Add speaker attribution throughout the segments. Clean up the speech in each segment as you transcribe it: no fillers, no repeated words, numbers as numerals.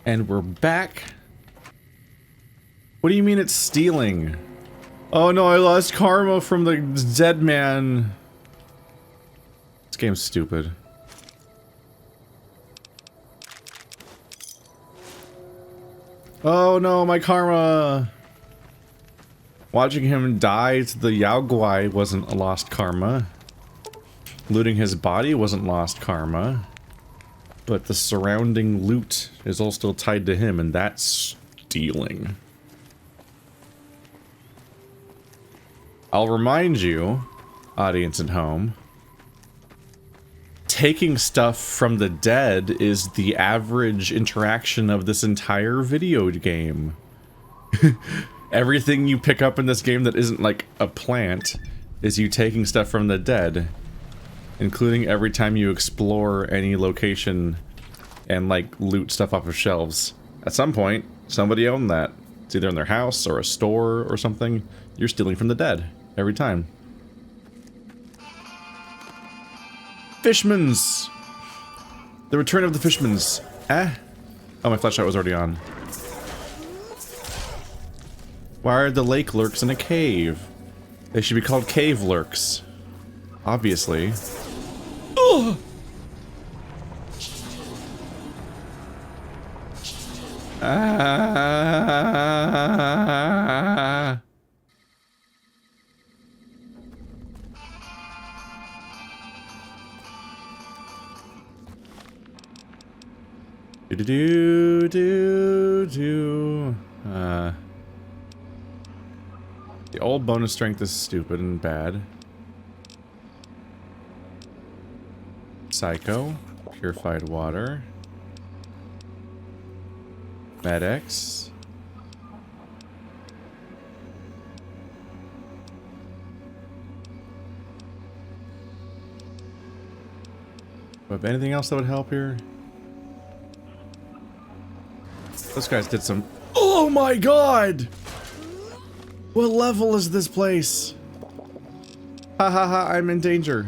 Speaker 1: And we're back. What do you mean it's stealing? Oh no, I lost karma from the dead man. This game's stupid. Oh no, my karma. Watching him die to the Yaogwai wasn't a lost karma. Looting his body wasn't lost karma. But the surrounding loot is all still tied to him, and that's stealing. I'll remind you, audience at home, taking stuff from the dead is the average interaction of this entire video game. Everything you pick up in this game that isn't like a plant is you taking stuff from the dead, including every time you explore any location and like loot stuff off of shelves. At some point, somebody owned that. It's either in their house or a store or something. You're stealing from the dead every time. Fishmans! The return of the Fishmans. Eh? Oh, my flashlight was already on. Why are the lake lurks in a cave? They should be called cave lurks. Obviously. Ugh! Ah. Do. The old bonus strength is stupid and bad. Psycho. Purified water. Med-X. Have anything else that would help here? Those guys did some... Oh my god! What level is this place? Ha ha ha, I'm in danger.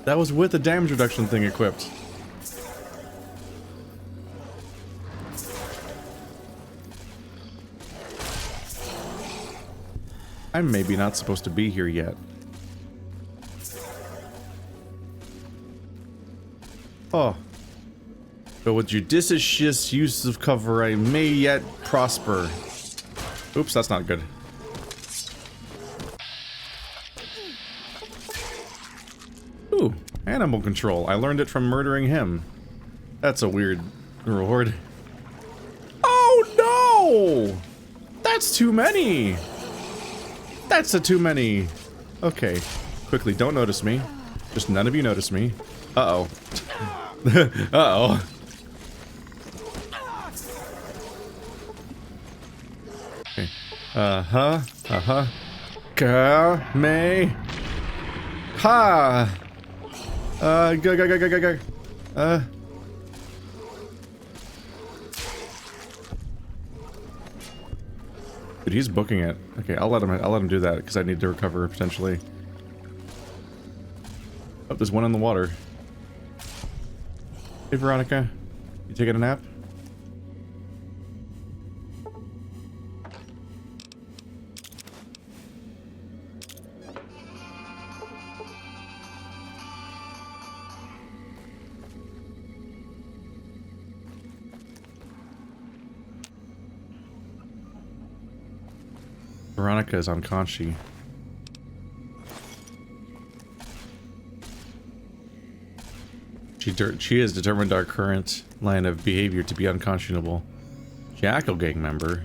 Speaker 1: That was with the damage reduction thing equipped. I'm maybe not supposed to be here yet. Oh. But with judicious use of cover, I may yet prosper. Oops, that's not good. Ooh, animal control. I learned it from murdering him. That's a weird reward. Oh no! That's too many! That's a too many. Okay, quickly, don't notice me. Just none of you notice me. Uh-oh. Uh-oh. Okay. Uh-huh. Ka-me. Ha! Go. Dude, he's booking it. Okay, I'll let him do that, because I need to recover, potentially. Oh, there's one in the water. Hey, Veronica. You taking a nap? Veronica is on Conchi. She has determined our current line of behavior to be unconscionable. Jackal gang member.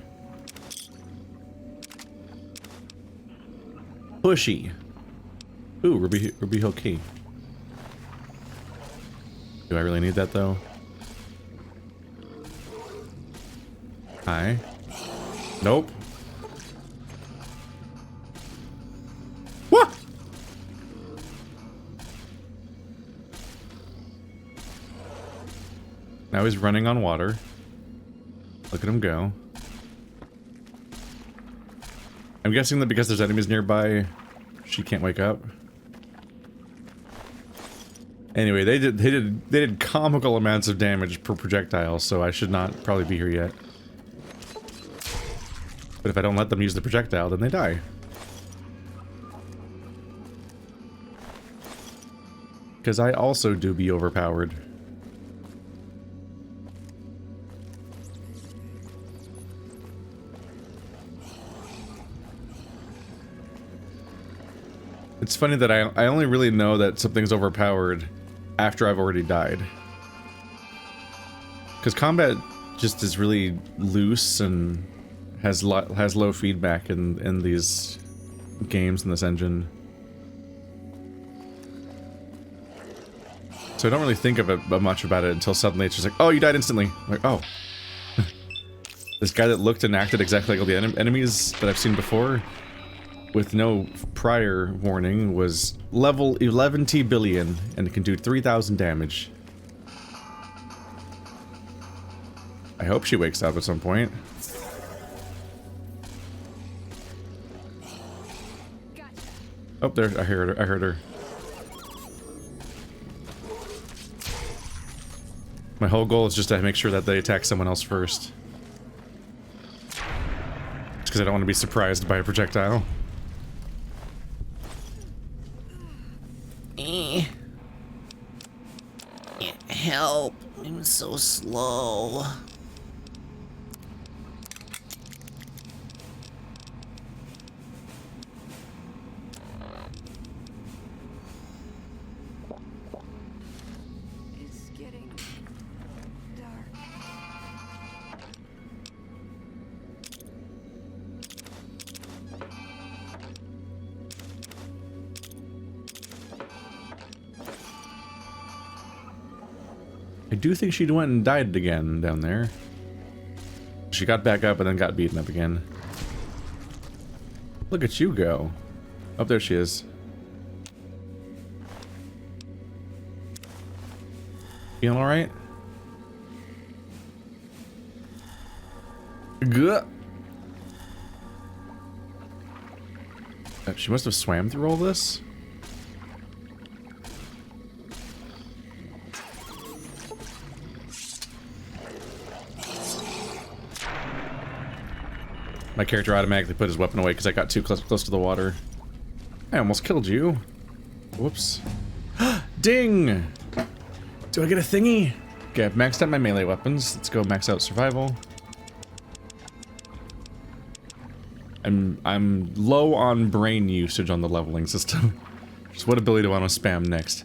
Speaker 1: Pushy. Ooh, Ruby Hill Key. Do I really need that though? Hi. Nope. What? Now he's running on water. Look at him go. I'm guessing that because there's enemies nearby, She can't wake up. Anyway, they did comical amounts of damage per projectile, so I should not probably be here yet. But if I don't let them use the projectile, then they die. Because I also do be overpowered. It's funny that I only really know that something's overpowered after I've already died. Because combat just is really loose and has low feedback in these games in this engine. So I don't really think of it much about it until suddenly it's just like, oh, you died instantly. I'm like, oh. This guy that looked and acted exactly like all the enemies that I've seen before, with no prior warning, was level 11T billion and can do 3,000 damage. I hope she wakes up at some point. Oh, there, I heard her. My whole goal is just to make sure that they attack someone else first. Just because I don't want to be surprised by a projectile.
Speaker 2: Can't help. I'm so slow.
Speaker 3: It's getting dark.
Speaker 1: I do think she went and died again down there. She got back up and then got beaten up again. Look at you go. Oh, there she is. Feeling alright? Good. She must have swam through all this. My character automatically put his weapon away because I got too close to the water. I almost killed you. Whoops. Ding! Do I get a thingy? Okay, I've maxed out my melee weapons. Let's go max out survival. I'm low on brain usage on the leveling system. Just what ability do I want to spam next?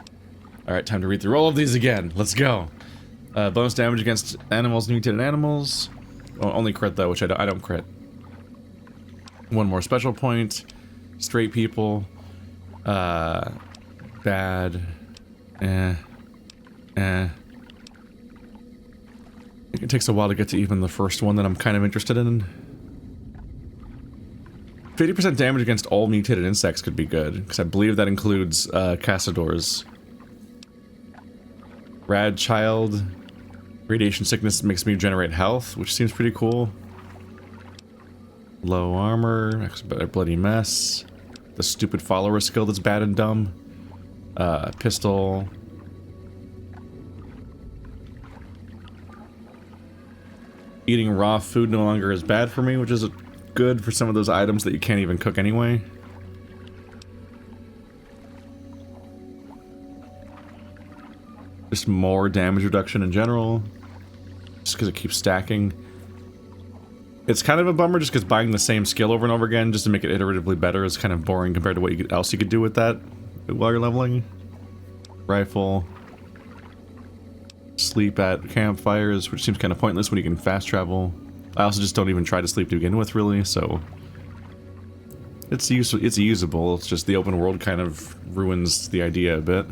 Speaker 1: Alright, time to read through all of these again. Let's go. Bonus damage against animals, mutated animals. Oh, only crit though, which I don't crit. One more special point. Straight people. Bad. I think it takes a while to get to even the first one that I'm kind of interested in. 50% damage against all mutated insects could be good, because I believe that includes castadors. Rad Child. Radiation sickness makes me generate health, which seems pretty cool. Low armor, a bloody mess. The stupid follower skill that's bad and dumb. Pistol. Eating raw food no longer is bad for me, which is good for some of those items that you can't even cook anyway. Just more damage reduction in general. Just because it keeps stacking. It's kind of a bummer just because buying the same skill over and over again just to make it iteratively better is kind of boring compared to what else you could do with that while you're leveling. Rifle. Sleep at campfires, which seems kind of pointless when you can fast travel. I also just don't even try to sleep to begin with, really, so... It's usable, it's just the open world kind of ruins the idea a bit.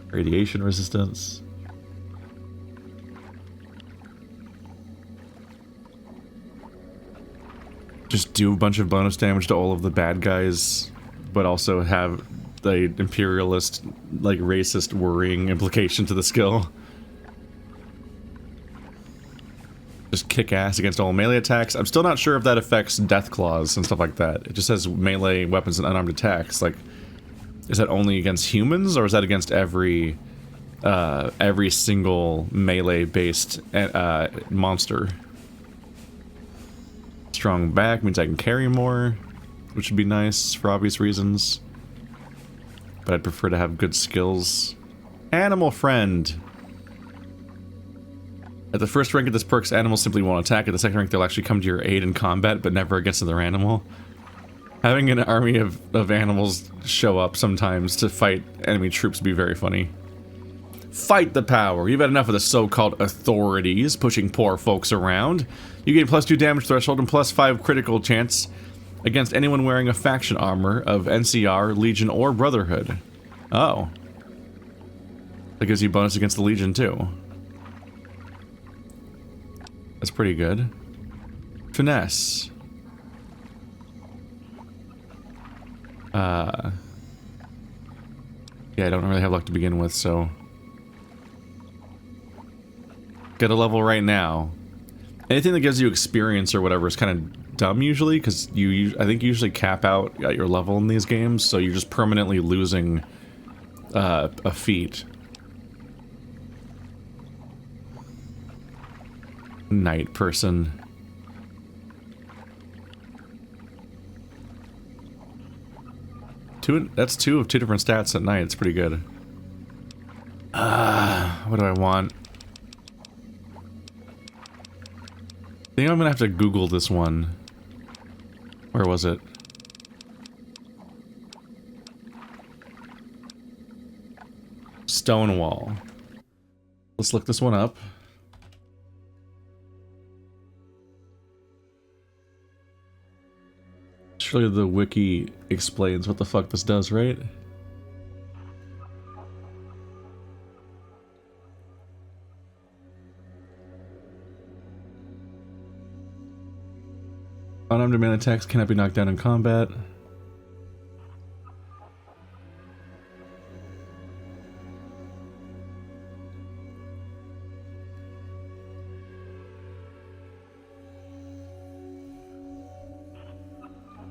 Speaker 1: Radiation resistance. Just do a bunch of bonus damage to all of the bad guys, but also have the imperialist, like, racist, worrying implication to the skill. just kick ass against all melee attacks. I'm still not sure if that affects death claws and stuff like that. It just says melee weapons and unarmed attacks. Like, is that only against humans, or is that against every single melee-based monster? Strong back means I can carry more, which would be nice for obvious reasons. But I'd prefer to have good skills. Animal friend. At the first rank of this perk's animals simply won't attack. At the second rank, they'll actually come to your aid in combat, but never against another animal. Having an army of animals show up sometimes to fight enemy troops would be very funny. Fight the power. You've had enough of the so-called authorities pushing poor folks around. You gain +2 damage threshold and +5 critical chance against anyone wearing a faction armor of NCR, Legion, or Brotherhood. Oh. That gives you bonus against the Legion, too. That's pretty good. Finesse. Yeah, I don't really have luck to begin with, so... Get a level right now. Anything that gives you experience or whatever is kind of dumb usually, because I think you usually cap out at your level in these games, so you're just permanently losing a feat. Night person. That's 2 of 2 different stats at night. It's pretty good. What do I want? I think I'm gonna have to Google this one. Where was it? Stonewall. Let's look this one up. Surely the wiki explains what the fuck this does, right? Unarmed melee attacks cannot be knocked down in combat.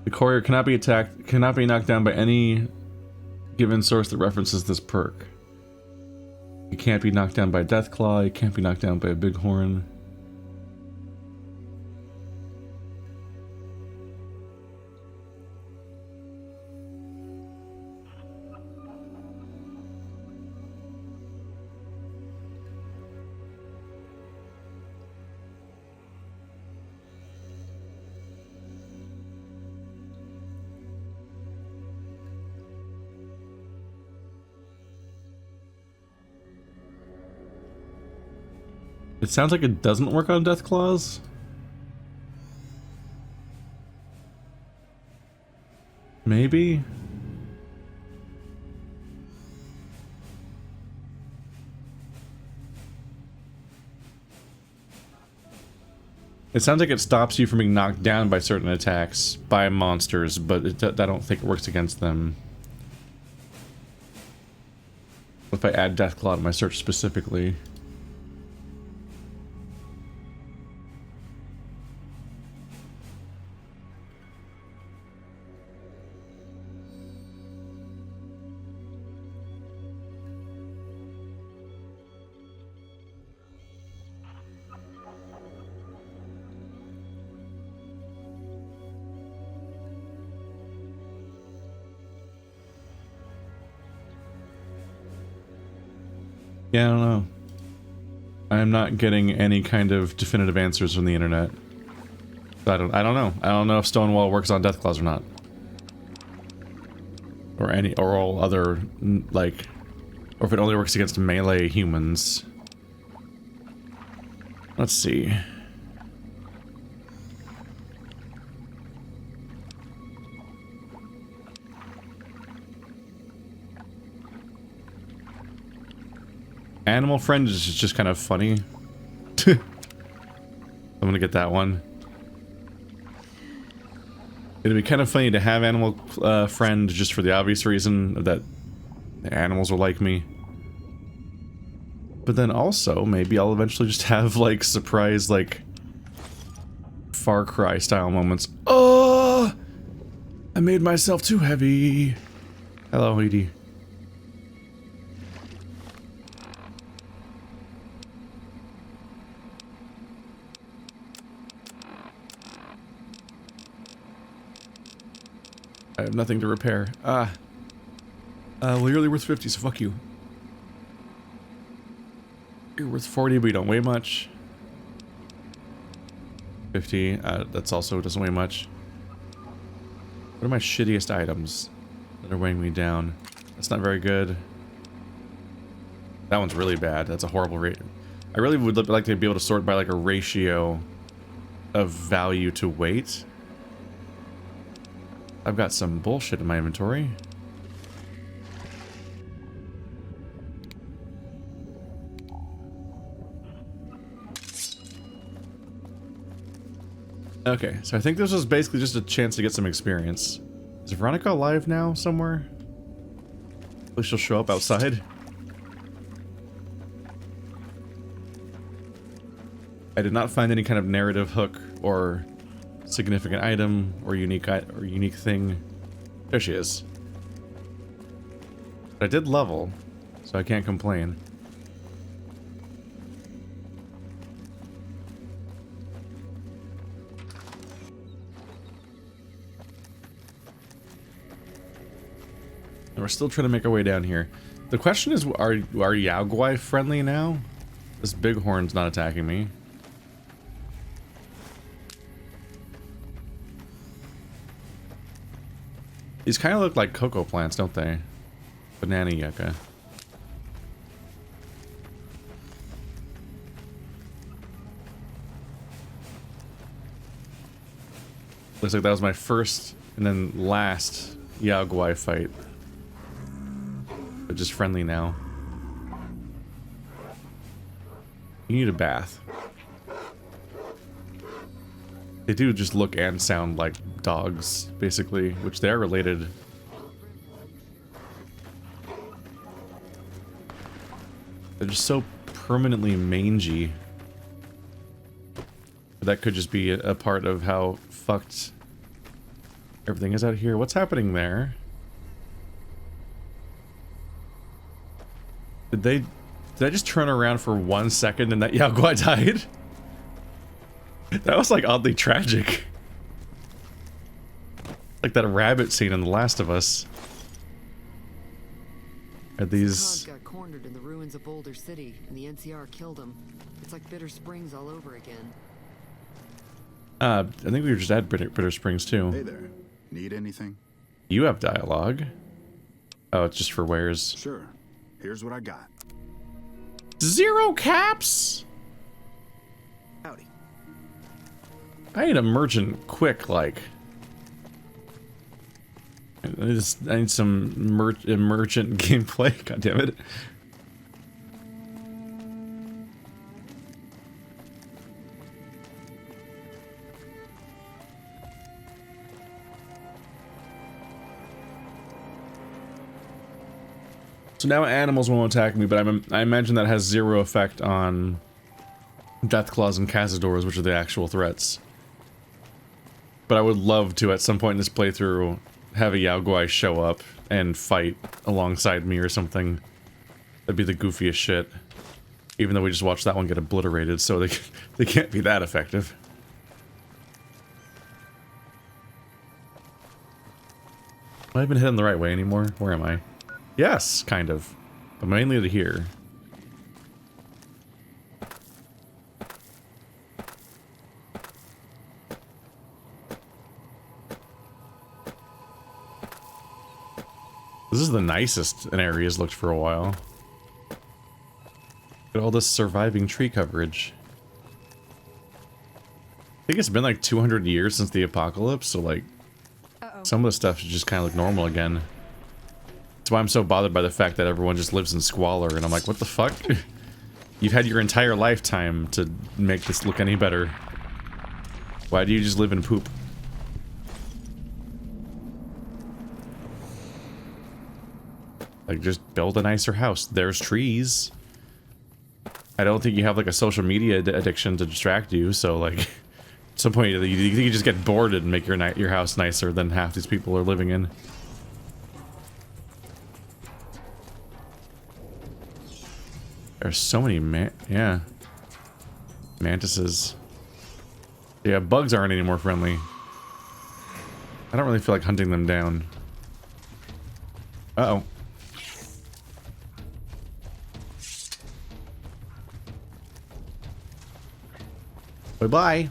Speaker 1: The courier cannot be knocked down by any given source that references this perk. It can't be knocked down by Deathclaw, it can't be knocked down by a Bighorn. It sounds like it doesn't work on death claws. Maybe? It sounds like it stops you from being knocked down by certain attacks by monsters, but I don't think it works against them. If I add Deathclaw to my search specifically. Yeah, I don't know. I am not getting any kind of definitive answers from the internet. So I don't know. I don't know if Stonewall works on Deathclaws or not. Or all other, like... Or if it only works against melee humans. Let's see. Animal friend is just kind of funny. I'm gonna get that one. It'd be kind of funny to have animal friend just for the obvious reason that the animals are like me. But then also, maybe I'll eventually just have, like, surprise, like, Far Cry style moments. Oh! I made myself too heavy. Hello, Edie. I have nothing to repair. Well, you're only worth 50, so fuck you. You're worth 40, but you don't weigh much. 50, that's also doesn't weigh much. What are my shittiest items that are weighing me down? That's not very good. That one's really bad. That's a horrible rate. I really would like to be able to sort by like a ratio of value to weight. I've got some bullshit in my inventory. Okay, so I think this was basically just a chance to get some experience. Is Veronica alive now somewhere? At least she'll show up outside. I did not find any kind of narrative hook or significant item or unique thing. There she is. But I did level, so I can't complain. And we're still trying to make our way down here. The question is, are Yaogwai friendly now? This bighorn's not attacking me. These kind of look like cocoa plants, don't they? Banana yucca. Looks like that was my first and then last Yaogwai fight. But just friendly now. You need a bath. They do just look and sound like dogs, basically, which they're related. They're just so permanently mangy. That could just be a part of how fucked everything is out here. What's happening there? Did I just turn around for 1 second and that Yaogwai died? That was like oddly tragic. Like that rabbit scene in The Last of Us. Are these...
Speaker 4: got cornered in the ruins of Boulder City, and the NCR killed him. It's like Bitter Springs all over again.
Speaker 1: I think we were just at Bitter Springs too.
Speaker 5: Hey there. Need anything?
Speaker 1: You have dialogue. Oh, it's just for wares.
Speaker 5: Sure. Here's what I got.
Speaker 1: 0 caps?
Speaker 5: Howdy.
Speaker 1: I need a merchant quick, like. I need some merchant gameplay. God damn it. So now animals won't attack me, but I imagine that has 0 effect on Deathclaws and Cazadors, which are the actual threats. But I would love to, at some point in this playthrough, have a Yaogwai show up and fight alongside me or something. That'd be the goofiest shit. Even though we just watched that one get obliterated, so they can't be that effective. Am I even heading the right way anymore? Where am I? Yes, kind of. But mainly to here. This is the nicest an area's looked for a while. Look at all this surviving tree coverage. I think it's been like 200 years since the apocalypse, so like some of the stuff should just kind of look normal again. That's why I'm so bothered by the fact that everyone just lives in squalor, and I'm like, what the fuck? You've had your entire lifetime to make this look any better. Why do you just live in poop? Like, just build a nicer house. There's trees. I don't think you have, like, a social media addiction to distract you, so, like, it's some point, you just get bored and make your house nicer than half these people are living in. There's so many mantises. Yeah, bugs aren't any more friendly. I don't really feel like hunting them down. Uh-oh. Bye-bye.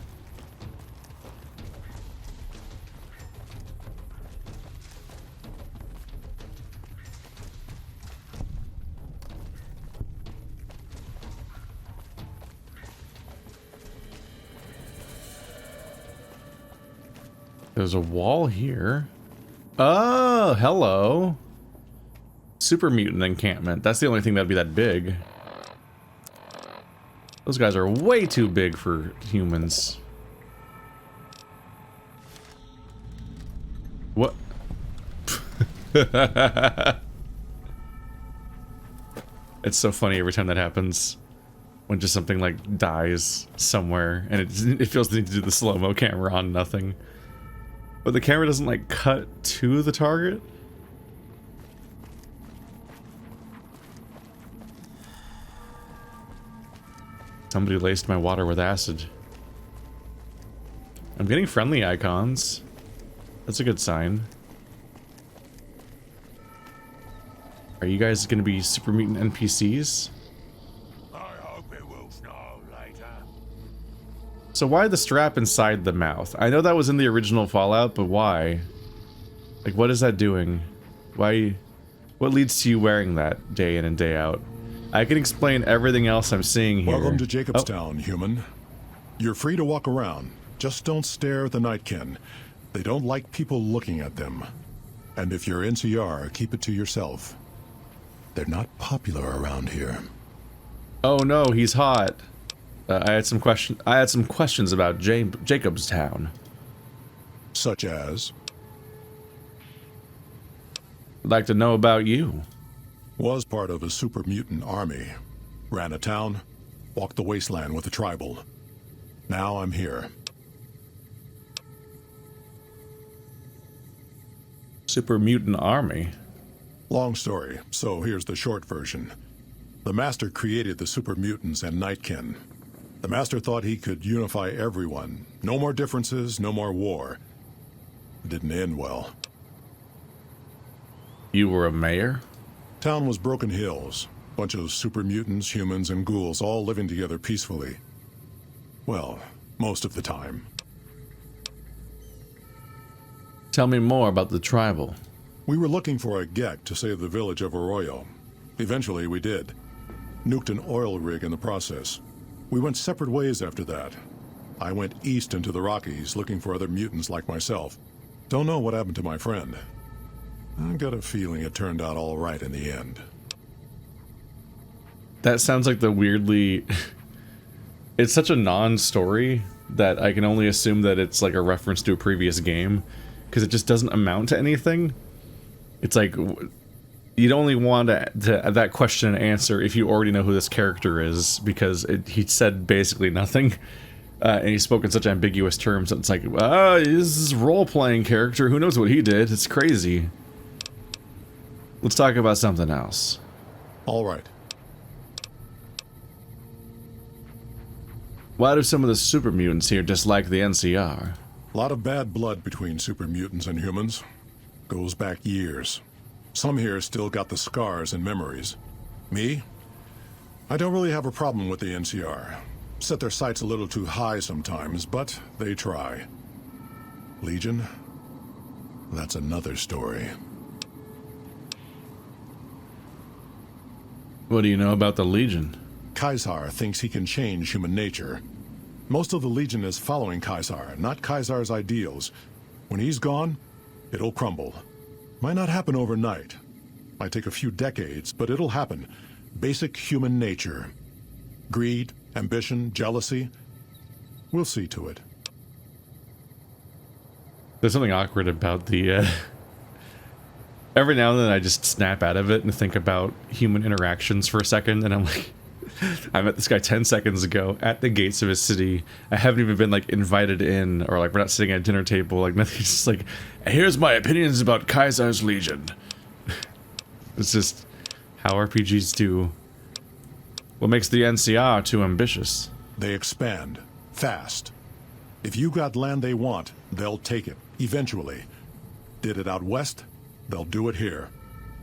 Speaker 1: There's a wall here. Oh, hello. Super mutant encampment. That's the only thing that'd be that big. Those guys are way too big for humans. What? It's so funny every time that happens. When just something like dies somewhere and it feels the need to do the slow-mo camera on nothing. But the camera doesn't like cut to the target. Somebody laced my water with acid. I'm getting friendly icons. That's a good sign. Are you guys gonna be super mutant NPCs?
Speaker 6: I hope it will snow later.
Speaker 1: So why the strap inside the mouth? I know that was in the original Fallout, but why? Like, what is that doing? Why? What leads to you wearing that day in and day out? I can explain everything else I'm seeing here.
Speaker 7: Welcome to Jacobstown, human. You're free to walk around. Just don't stare at the Nightkin. They don't like people looking at them. And if you're NCR, keep it to yourself. They're not popular around here.
Speaker 1: Oh no, he's hot. I had some questions about Jacobstown.
Speaker 7: Such as?
Speaker 1: I'd like to know about you.
Speaker 7: Was part of a super mutant army. Ran a town, walked the wasteland with a tribal. Now I'm here.
Speaker 1: Super mutant army?
Speaker 7: Long story, so here's the short version. The Master created the super mutants and Nightkin. The Master thought he could unify everyone. No more differences, no more war. It didn't end well.
Speaker 1: You were a mayor?
Speaker 7: Town was Broken Hills. Bunch of super mutants, humans, and ghouls all living together peacefully. Well, most of the time.
Speaker 1: Tell me more about the tribal.
Speaker 7: We were looking for a Gek to save the village of Arroyo. Eventually, we did. Nuked an oil rig in the process. We went separate ways after that. I went east into the Rockies looking for other mutants like myself. Don't know what happened to my friend. I've got a feeling it turned out all right in the end.
Speaker 1: That sounds like the weirdly... It's such a non-story that I can only assume that it's like a reference to a previous game, because it just doesn't amount to anything. It's like, you'd only want that question and answer if you already know who this character is, because he said basically nothing. And he spoke in such ambiguous terms that it's like, this is a role-playing character, who knows what he did? It's crazy. Let's talk about something else.
Speaker 7: All right.
Speaker 1: Why do some of the super mutants here dislike the NCR?
Speaker 7: A lot of bad blood between super mutants and humans. Goes back years. Some here still got the scars and memories. Me? I don't really have a problem with the NCR. Set their sights a little too high sometimes, but they try. Legion? That's another story.
Speaker 1: What do you know about the Legion?
Speaker 7: Caesar thinks he can change human nature. Most of the Legion is following Caesar, not Caesar's ideals. When he's gone, it'll crumble. Might not happen overnight. Might take a few decades, but it'll happen. Basic human nature. Greed, ambition, jealousy. We'll see to it.
Speaker 1: There's something awkward about the, Every now and then I just snap out of it and think about human interactions for a second, and I'm like... I met this guy 10 seconds ago at the gates of his city. I haven't even been like invited in, or like we're not sitting at a dinner table, like nothing. It's just like, here's my opinions about Caesar's Legion. It's just how RPGs do. What makes the NCR too ambitious?
Speaker 7: They expand. Fast. If you got land they want, they'll take it. Eventually. Did it out west? They'll do it here.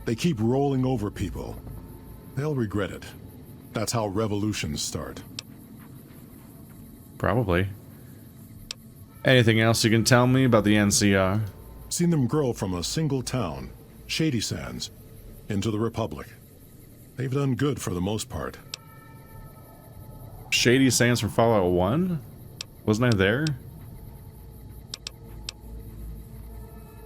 Speaker 7: They keep rolling over people. They'll regret it. That's how revolutions start.
Speaker 1: Probably. Anything else you can tell me about the NCR?
Speaker 7: Seen them grow from a single town, Shady Sands, into the Republic. They've done good for the most part.
Speaker 1: Shady Sands from Fallout 1? Wasn't I there?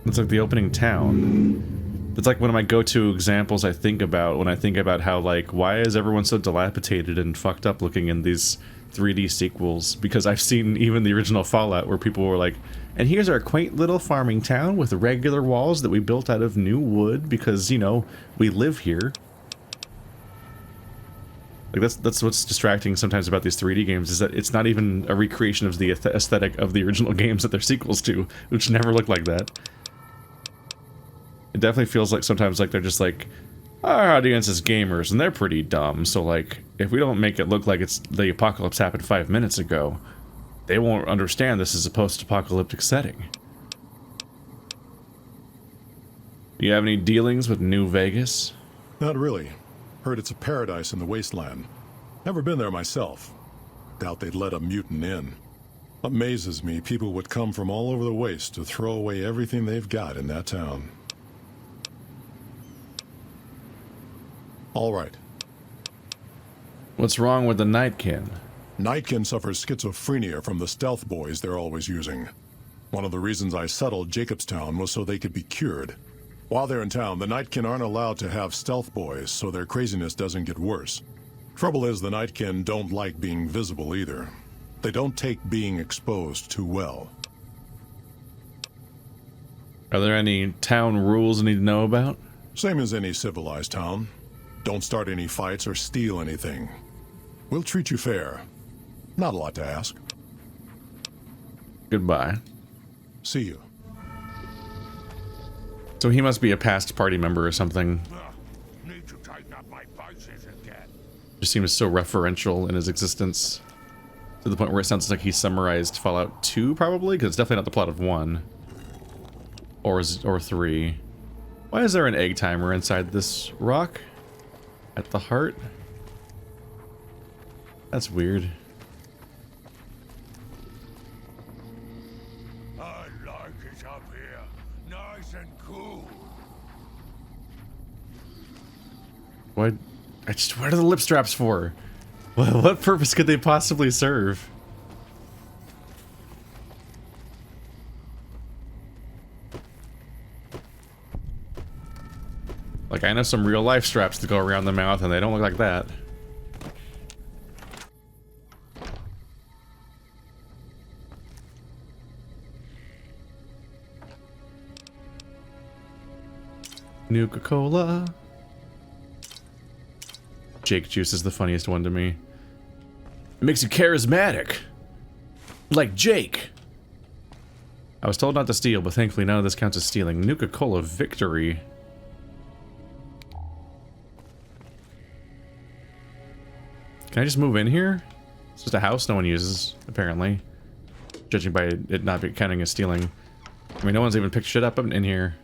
Speaker 1: It's like the opening town. It's like one of my go-to examples I think about when I think about how, like, why is everyone so dilapidated and fucked up looking in these 3D sequels? Because I've seen even the original Fallout where people were like, and here's our quaint little farming town with regular walls that we built out of new wood because, you know, we live here. Like, that's what's distracting sometimes about these 3D games, is that it's not even a recreation of the aesthetic of the original games that they're sequels to, which never look like that. It definitely feels like sometimes like they're just like, our audience is gamers and they're pretty dumb, so like, if we don't make it look like it's the apocalypse happened 5 minutes ago, they won't understand this is a post-apocalyptic setting. Do you have any dealings with New Vegas?
Speaker 7: Not really. Heard it's a paradise in the wasteland. Never been there myself. Doubt they'd let a mutant in. Amazes me people would come from all over the waste to throw away everything they've got in that town. All right.
Speaker 1: What's wrong with the Nightkin?
Speaker 7: Nightkin suffers schizophrenia from the stealth boys they're always using. One of the reasons I settled Jacobstown was so they could be cured. While they're in town, the Nightkin aren't allowed to have stealth boys, so their craziness doesn't get worse. Trouble is, the Nightkin don't like being visible either. They don't take being exposed too well.
Speaker 1: Are there any town rules I need to know about?
Speaker 7: Same as any civilized town. Don't start any fights or steal anything. We'll treat you fair. Not a lot to ask.
Speaker 1: Goodbye.
Speaker 7: See you.
Speaker 1: So he must be a past party member or something.
Speaker 6: Need to tighten up my vices again.
Speaker 1: Just seems so referential in his existence. To the point where it sounds like he summarized Fallout 2, probably? Because it's definitely not the plot of 1. Or 3. Why is there an egg timer inside this rock? At the heart? That's weird.
Speaker 6: I like it up here. Nice and cool.
Speaker 1: What are the lip straps for? What purpose could they possibly serve? Like, I know some real life straps that go around the mouth and they don't look like that. Nuka-Cola. Jake Juice is the funniest one to me. It makes you charismatic. Like Jake. I was told not to steal, but thankfully none of this counts as stealing. Nuka-Cola victory. Can I just move in here? It's just a house no one uses, apparently. Judging by it not be counting as stealing. I mean, no one's even picked shit up in here.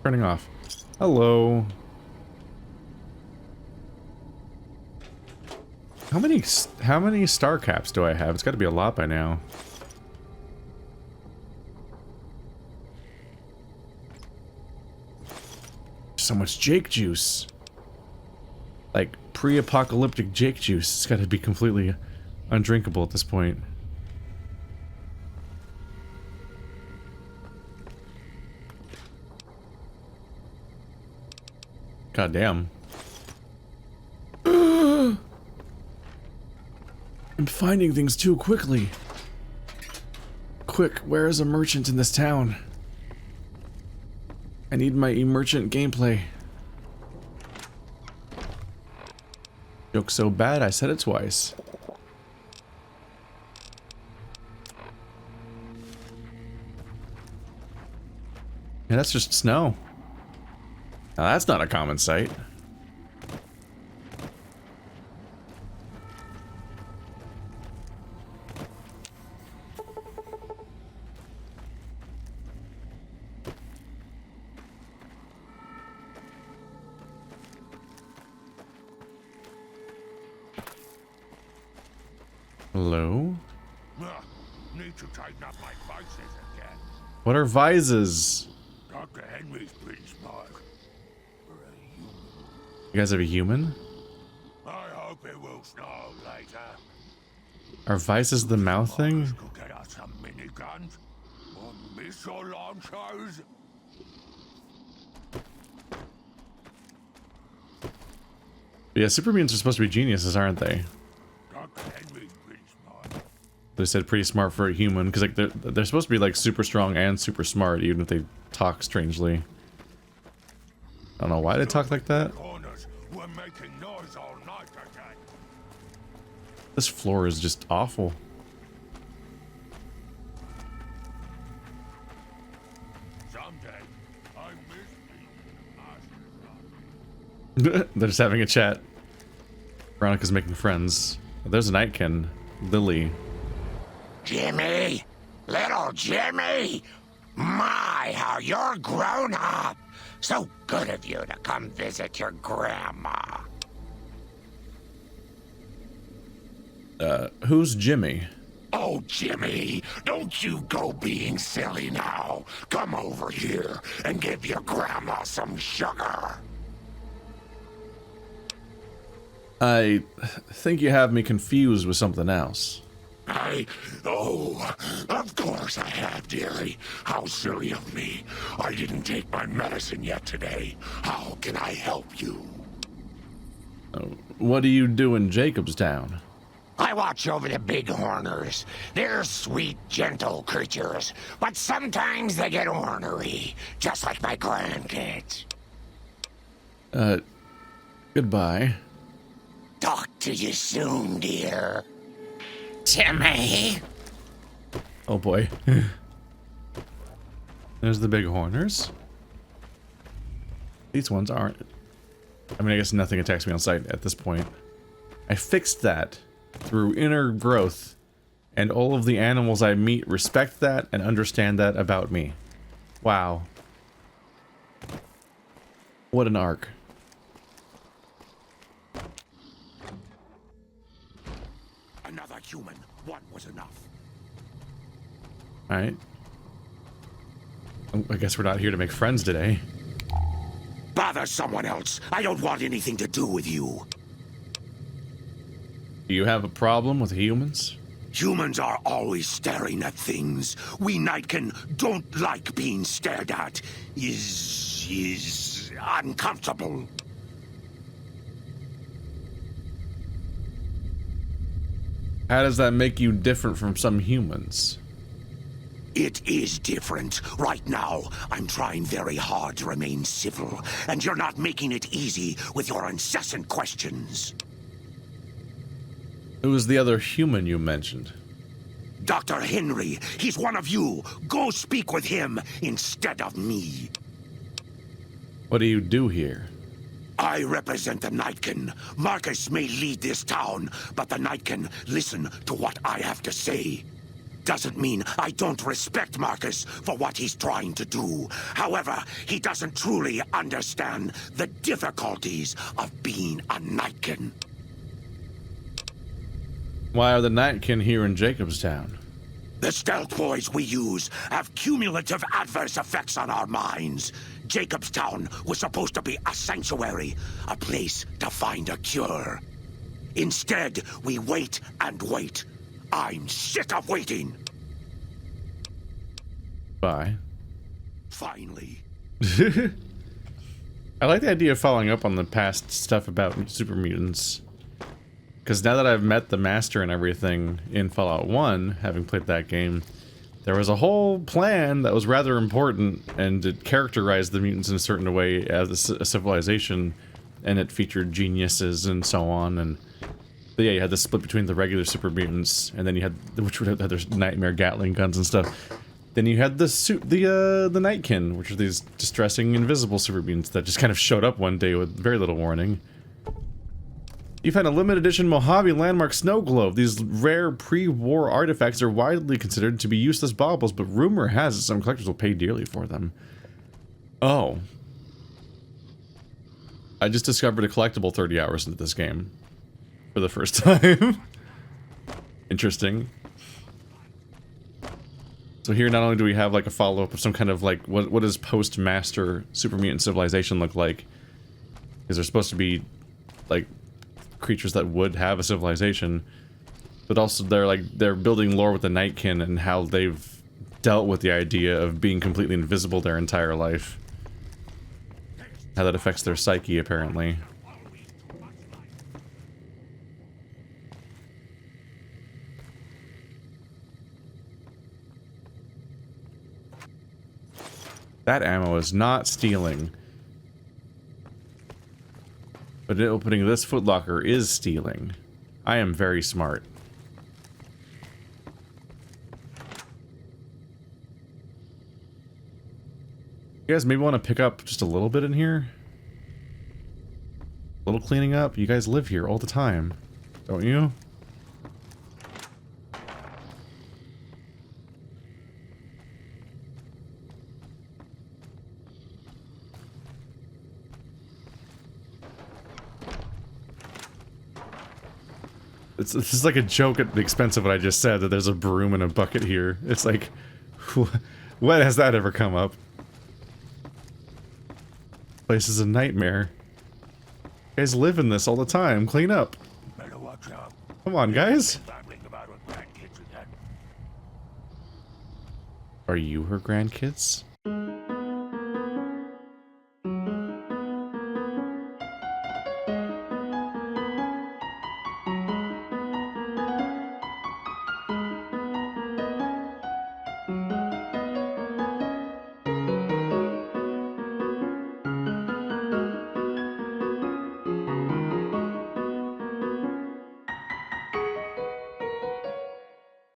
Speaker 1: Turning off. Hello. How many star caps do I have? It's got to be a lot by now. So much Jake juice. Like pre-apocalyptic Jake juice. It's got to be completely undrinkable at this point. God damn. I'm finding things too quickly. Quick, where is a merchant in this town? I need my merchant gameplay. Joke so bad I said it twice. Yeah, that's just snow. Now that's not a common sight. Hello?
Speaker 6: Need to tighten up my vices again.
Speaker 1: What are vises?
Speaker 6: Dr. Henry's pretty smart.
Speaker 1: You guys have a human?
Speaker 6: I hope it will snow later.
Speaker 1: Are vices the mouth thing?
Speaker 6: Could get us some miniguns or missile launchers.
Speaker 1: Yeah, super mutants are supposed to be geniuses, aren't they?
Speaker 6: Dr. Henry's pretty smart.
Speaker 1: They said pretty smart for a human, because like they're supposed to be like super strong and super smart, even if they talk strangely. I don't know why they talk like that.
Speaker 6: Corners were making noise all night again.
Speaker 1: This floor is just awful.
Speaker 6: Someday, I miss being
Speaker 1: They're just having a chat. Veronica's making friends. There's a nightkin. Lily.
Speaker 8: Jimmy! Little Jimmy! My, how you're grown up! So good of you to come visit your grandma.
Speaker 1: Who's Jimmy?
Speaker 8: Oh, Jimmy, don't you go being silly now. Come over here and give your grandma some sugar.
Speaker 1: I think you have me confused with something else.
Speaker 8: Oh, of course I have, dearie. How silly of me. I didn't take my medicine yet today. How can I help you?
Speaker 1: What do you do in Jacobstown?
Speaker 8: I watch over the bighorners. They're sweet, gentle creatures, but sometimes they get ornery, just like my grandkids.
Speaker 1: Goodbye.
Speaker 8: Talk to you soon, dear.
Speaker 2: Jimmy!
Speaker 1: Oh boy. There's the bighorners. These ones aren't. I mean, I guess nothing attacks me on sight at this point. I fixed that through inner growth, and all of the animals I meet respect that and understand that about me. Wow. What an arc.
Speaker 8: Another human. One was enough.
Speaker 1: Alright. I guess we're not here to make friends today.
Speaker 8: Bother someone else. I don't want anything to do with you.
Speaker 1: Do you have a problem with humans?
Speaker 8: Humans are always staring at things. We Nightkin don't like being stared at. Is uncomfortable.
Speaker 1: How does that make you different from some humans?
Speaker 8: It is different. Right now, I'm trying very hard to remain civil, and you're not making it easy with your incessant questions.
Speaker 1: Who was the other human you mentioned?
Speaker 8: Dr. Henry, he's one of you. Go speak with him instead of me.
Speaker 1: What do you do here?
Speaker 8: I represent the Nightkin. Marcus may lead this town, but the Nightkin listen to what I have to say. Doesn't mean I don't respect Marcus for what he's trying to do. However, he doesn't truly understand the difficulties of being a Nightkin.
Speaker 1: Why are the Nightkin here in Jacobstown?
Speaker 8: The stealth boys we use have cumulative adverse effects on our minds. Jacobstown was supposed to be a sanctuary, a place to find a cure. Instead, we wait and wait. I'm sick of waiting.
Speaker 1: Bye.
Speaker 8: Finally.
Speaker 1: I like the idea of following up on the past stuff about super mutants. Because now that I've met the Master and everything in Fallout 1, having played that game, there was a whole plan that was rather important, and it characterized the mutants in a certain way as a civilization, and it featured geniuses and so on, and but yeah, you had the split between the regular super mutants, and then you had, which would have their nightmare Gatling guns and stuff. Then you had the Nightkin, which are these distressing invisible super mutants that just kind of showed up one day with very little warning. You've had a limited edition Mojave landmark snow globe. These rare pre-war artifacts are widely considered to be useless baubles, but rumor has it some collectors will pay dearly for them. Oh. I just discovered a collectible 30 hours into this game. For the first time. Interesting. So here not only do we have like a follow-up of some kind of like, what does post-master super mutant civilization look like? Because they're supposed to be like creatures that would have a civilization, but also they're building lore with the Nightkin and how they've dealt with the idea of being completely invisible their entire life. How that affects their psyche, apparently. That ammo is not stealing. But opening this footlocker is stealing. I am very smart. You guys maybe want to pick up just a little bit in here? A little cleaning up? You guys live here all the time, don't you? This is like a joke at the expense of what I just said, that there's a broom and a bucket here. It's like, when has that ever come up? Place is a nightmare. You guys live in this all the time. Clean up.
Speaker 6: Better watch out.
Speaker 1: Come on, guys.
Speaker 6: Babbling about her grandkids again.
Speaker 1: Are you her grandkids?